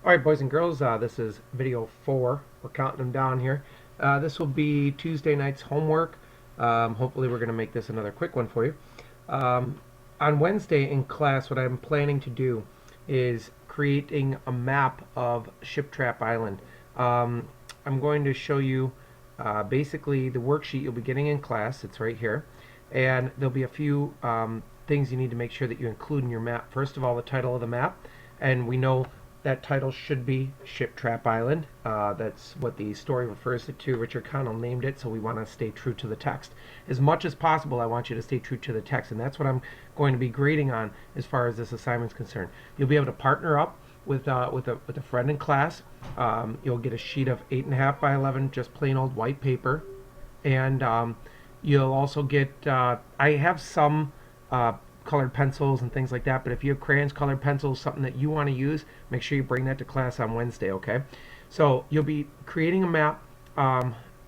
Alright, boys and girls, this is video 4. We're counting them down here. This will be Tuesday night's homework. Hopefully we're going to make this another quick one for you. On Wednesday in class, what I'm planning to do is creating a map of Shiptrap Island. I'm going to show you basically the worksheet you'll be getting in class. It's right here. And there'll be a few things you need to make sure that you include in your map. First of all, the title of the map. And we know that title should be Shiptrap Island. That's what the story refers it to. Richard Connell named it, so we want to stay true to the text. As much as possible, I want you to stay true to the text, and that's what I'm going to be grading on as far as this assignment is concerned. You'll be able to partner up with a friend in class. You'll get a sheet of 8.5 by 11, just plain old white paper, and you'll also get. I have some colored pencils and things like that, but if you have crayons, colored pencils, something that you want to use, make sure you bring that to class on Wednesday, okay? So you'll be creating a map.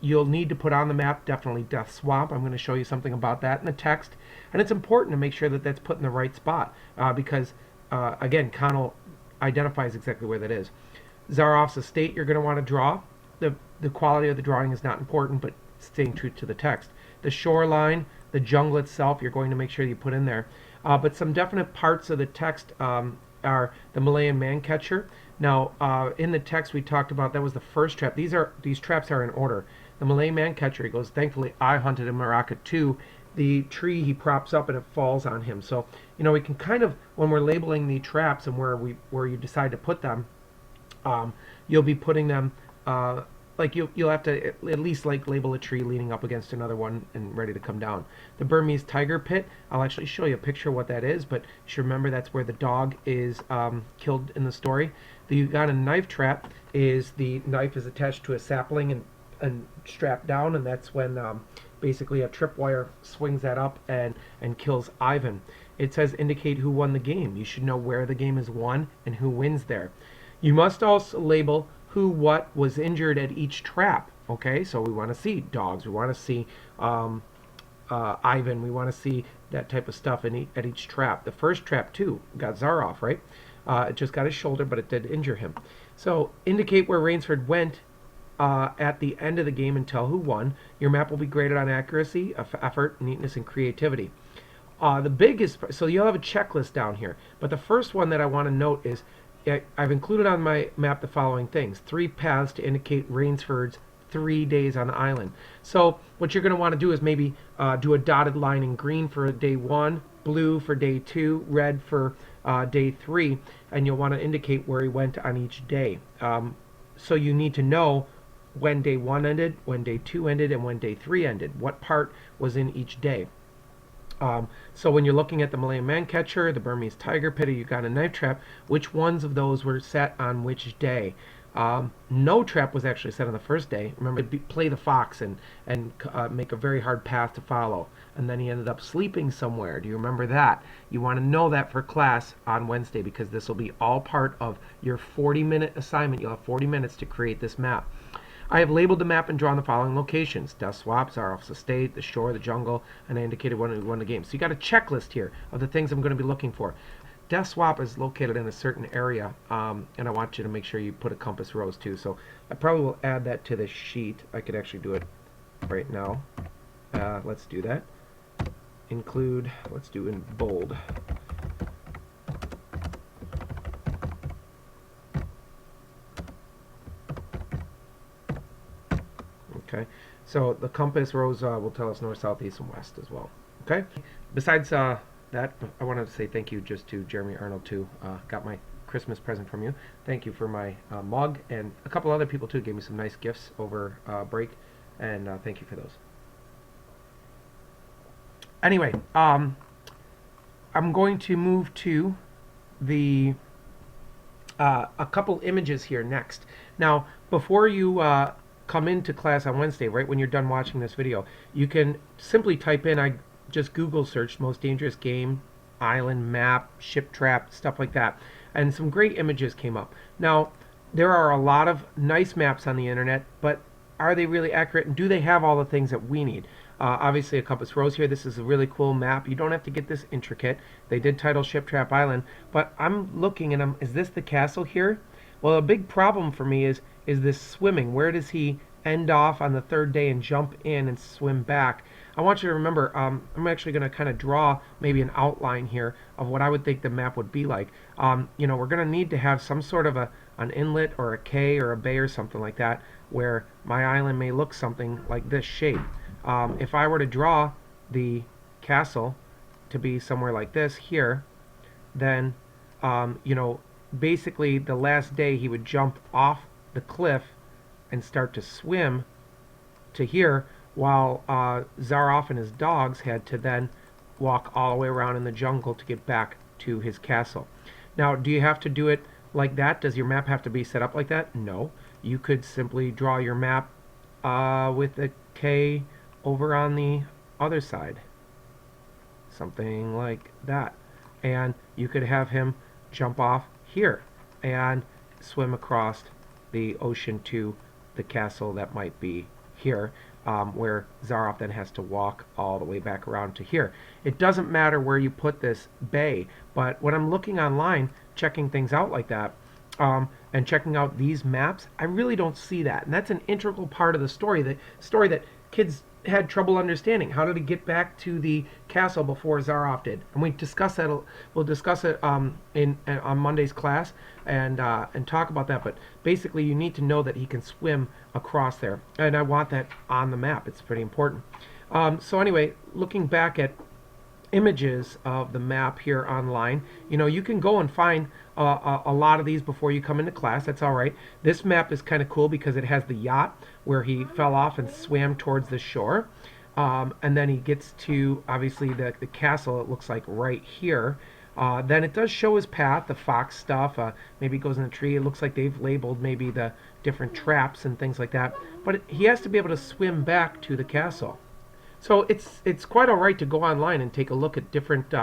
You'll need to put on the map definitely Death Swamp. I'm going to show you something about that in the text, and it's important to make sure that that's put in the right spot because again, Connell identifies exactly where that is. Zaroff's estate you're going to want to draw. The quality of the drawing is not important, but staying true to the text. The shoreline, the jungle itself, you're going to make sure you put in there. But some definite parts of the text are the Malayan man catcher. Now, in the text we talked about that was the first trap. These traps are in order. The Malayan man catcher, he goes, thankfully I hunted in Maraca too. The tree he props up and it falls on him. So we can kind of, when we're labeling the traps and where you decide to put them, you'll be putting them like you'll have to at least like label a tree leaning up against another one and ready to come down. The Burmese tiger pit, I'll actually show you a picture of what that is, but you should remember that's where the dog is killed in the story. The Ugandan knife trap is the knife is attached to a sapling and strapped down, and that's when basically a tripwire swings that up and kills Ivan. It says indicate who won the game. You should know where the game is won and who wins there. You must also label who, what was injured at each trap. Okay, so we want to see dogs, we want to see Ivan, we want to see that type of stuff at each trap. The first trap too got Zaroff, right? It just got his shoulder, but it did injure him. So indicate where Rainsford went at the end of the game and tell who won. Your map will be graded on accuracy, effort, neatness, and creativity. The biggest, so you'll have a checklist down here, but the first one that I want to note is I've included on my map the following things. 3 paths to indicate Rainsford's 3 days on the island. So what you're going to want to do is maybe do a dotted line in green for day 1, blue for day 2, red for day 3, and you'll want to indicate where he went on each day. So you need to know when day 1 ended, when day 2 ended, and when day 3 ended. What part was in each day. So when you're looking at the Malayan man catcher, the Burmese tiger pit, or Ugandan knife trap, which ones of those were set on which day? No trap was actually set on the first day. Remember, play the fox and make a very hard path to follow. And then he ended up sleeping somewhere. Do you remember that? You want to know that for class on Wednesday because this will be all part of your 40-minute assignment. You'll have 40 minutes to create this map. I have labeled the map and drawn the following locations: Death Swamp, Zaroff's estate, the shore, the jungle, and I indicated when we won the game. So you got a checklist here of the things I'm going to be looking for. Death Swamp is located in a certain area, and I want you to make sure you put a compass rose too. So I probably will add that to the sheet. I could actually do it right now. Let's do that. Include, let's do in bold. Okay, so the compass rose will tell us north, south, east, and west as well. Okay, besides that, I want to say thank you just to Jeremy Arnold too. Got my Christmas present from you. Thank you for my mug, and a couple other people too gave me some nice gifts over break, and thank you for those. Anyway, I'm going to move to the a couple images here next. Now, before you come into class on Wednesday, right when you're done watching this video, you can simply type in, I just Google searched most dangerous game, island map, ship trap, stuff like that, and some great images came up. Now, there are a lot of nice maps on the internet, but are they really accurate, and do they have all the things that we need? Obviously a compass rose here. This is a really cool map. You don't have to get this intricate. They did title Shiptrap Island, but I'm looking and is this the castle here? Well, a big problem for me is this swimming. Where does he end off on the third day and jump in and swim back? I want you to remember, I'm actually going to kind of draw maybe an outline here of what I would think the map would be like. We're going to need to have some sort of an inlet or a K or a bay or something like that where my island may look something like this shape. If I were to draw the castle to be somewhere like this here, then basically the last day he would jump off the cliff and start to swim to here, while Zaroff and his dogs had to then walk all the way around in the jungle to get back to his castle. Now, do you have to do it like that? Does your map have to be set up like that? No. You could simply draw your map with a K over on the other side. Something like that. And you could have him jump off here and swim across the ocean to the castle that might be here, where Zaroff then has to walk all the way back around to here. It doesn't matter where you put this bay, but when I'm looking online, checking things out like that, and checking out these maps, I really don't see that. And that's an integral part of the story that kids had trouble understanding. How did he get back to the castle before Zaroff did? And we'll discuss it on Monday's class and talk about that. But basically, you need to know that he can swim across there, and I want that on the map. It's pretty important. So anyway, looking back at images of the map here online, you can go and find a lot of these before you come into class. That's all right. This map is kind of cool because it has the yacht where he fell off and swam towards the shore, and then he gets to obviously the castle. It looks like right here. Then it does show his path, the fox stuff. Maybe he goes in the tree. It looks like they've labeled maybe the different traps and things like that. But he has to be able to swim back to the castle. So it's quite all right to go online and take a look at different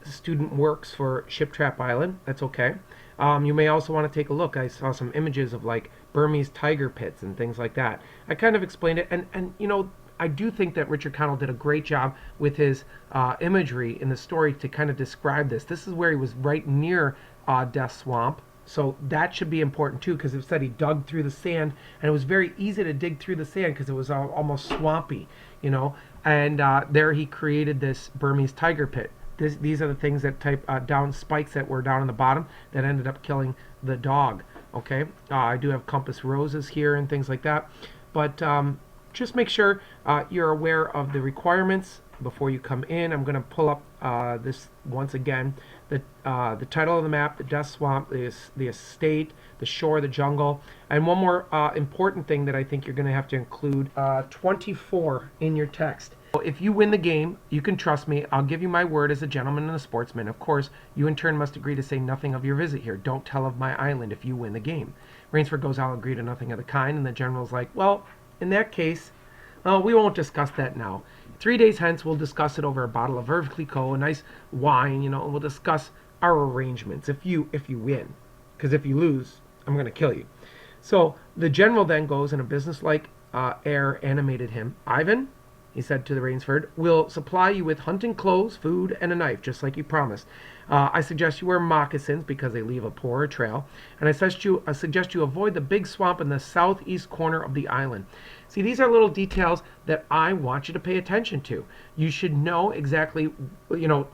student works for Ship Trap Island. That's okay. You may also want to take a look. I saw some images of like Burmese tiger pits and things like that. I kind of explained it, and I do think that Richard Connell did a great job with his imagery in the story to kind of describe this. This is where he was right near Death Swamp. So that should be important too, because it said he dug through the sand, and it was very easy to dig through the sand because it was almost swampy, And there he created this Burmese tiger pit. These are the things that down spikes that were down on the bottom that ended up killing the dog. Okay, I do have compass roses here and things like that, but just make sure you're aware of the requirements before you come in. I'm going to pull up this once again. The title of the map, the Death Swamp, the estate, the shore, the jungle, and one more important thing that I think you're going to have to include, 24 in your text. If you win the game, you can trust me. I'll give you my word as a gentleman and a sportsman. Of course, you in turn must agree to say nothing of your visit here. Don't tell of my island if you win the game. Rainsford goes, I'll agree to nothing of the kind, and the general's like, well, in that case, we won't discuss that now. 3 days hence, we'll discuss it over a bottle of Veuve Clicquot, a nice wine, and we'll discuss our arrangements if you win. Because if you lose, I'm going to kill you. So the general then goes in a businesslike air, animated him. Ivan, he said to the Rainsford, we'll supply you with hunting clothes, food, and a knife, just like you promised. I suggest you wear moccasins because they leave a poorer trail. And I suggest you avoid the big swamp in the southeast corner of the island. See, these are little details that I want you to pay attention to. You should know exactly,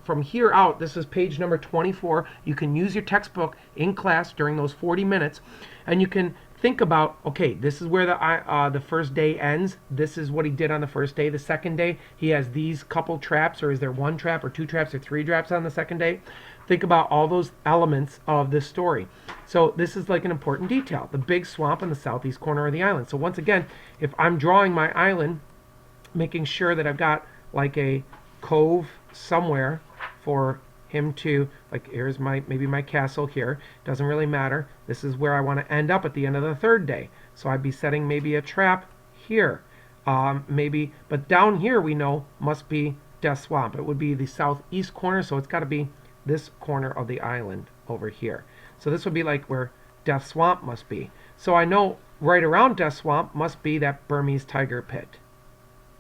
from here out, this is page number 24. You can use your textbook in class during those 40 minutes, and you can think about, okay, this is where the first day ends. This is what he did on the first day. The second day, he has these couple traps, or is there one trap or two traps or three traps on the second day? Think about all those elements of this story. So this is like an important detail. The big swamp in the southeast corner of the island. So once again, if I'm drawing my island, making sure that I've got like a cove somewhere for him to, like, here's maybe my castle here. Doesn't really matter. This is where I want to end up at the end of the third day. So I'd be setting maybe a trap here. Maybe, but down here we know must be Death Swamp. It would be the southeast corner, so it's got to be this corner of the island over here. So this would be like where Death Swamp must be. So I know right around Death Swamp must be that Burmese tiger pit.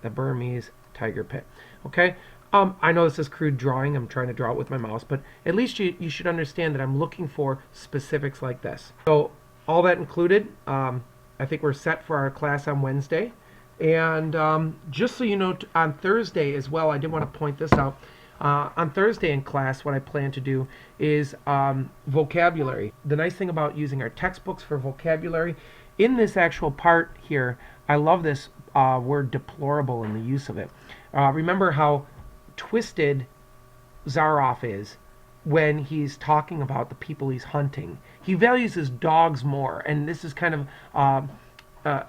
The Burmese tiger pit. Okay? I know this is crude drawing. I'm trying to draw it with my mouse, but at least you should understand that I'm looking for specifics like this. So all that included, I think we're set for our class on Wednesday. And just so you know, on Thursday as well, I did want to point this out. On Thursday in class, what I plan to do is vocabulary. The nice thing about using our textbooks for vocabulary, in this actual part here, I love this word deplorable in the use of it. Remember how twisted Zaroff is when he's talking about the people he's hunting. He values his dogs more, and this is kind of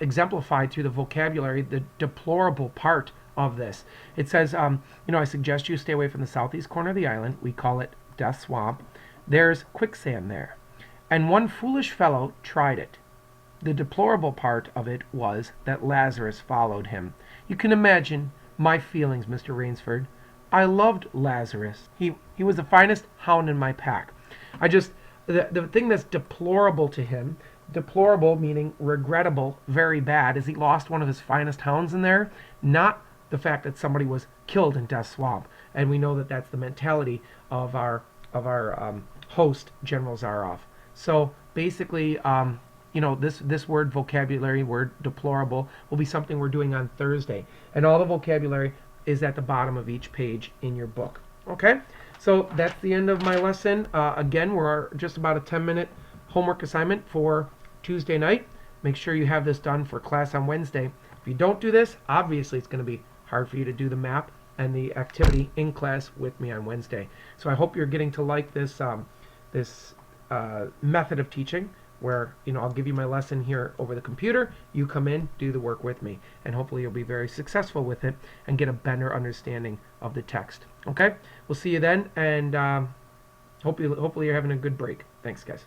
exemplified through the vocabulary, the deplorable part of this. It says, I suggest you stay away from the southeast corner of the island. We call it Death Swamp. There's quicksand there. And one foolish fellow tried it. The deplorable part of it was that Lazarus followed him. You can imagine my feelings, Mr. Rainsford. I loved Lazarus. He was the finest hound in my pack. The thing that's deplorable to him, deplorable meaning regrettable, very bad, is he lost one of his finest hounds in there, not the fact that somebody was killed in Death Swamp. And we know that that's the mentality of our host, General Zaroff. So basically, this word vocabulary, word deplorable, will be something we're doing on Thursday. And all the vocabulary is at the bottom of each page in your book. Okay? So that's the end of my lesson. Again, we're just about a 10-minute homework assignment for Tuesday night. Make sure you have this done for class on Wednesday. If you don't do this, obviously it's going to be hard for you to do the map and the activity in class with me on Wednesday. So I hope you're getting to like this method of teaching, where I'll give you my lesson here over the computer, you come in, do the work with me, and hopefully you'll be very successful with it and get a better understanding of the text. Okay, we'll see you then, and hopefully you're having a good break. Thanks, guys.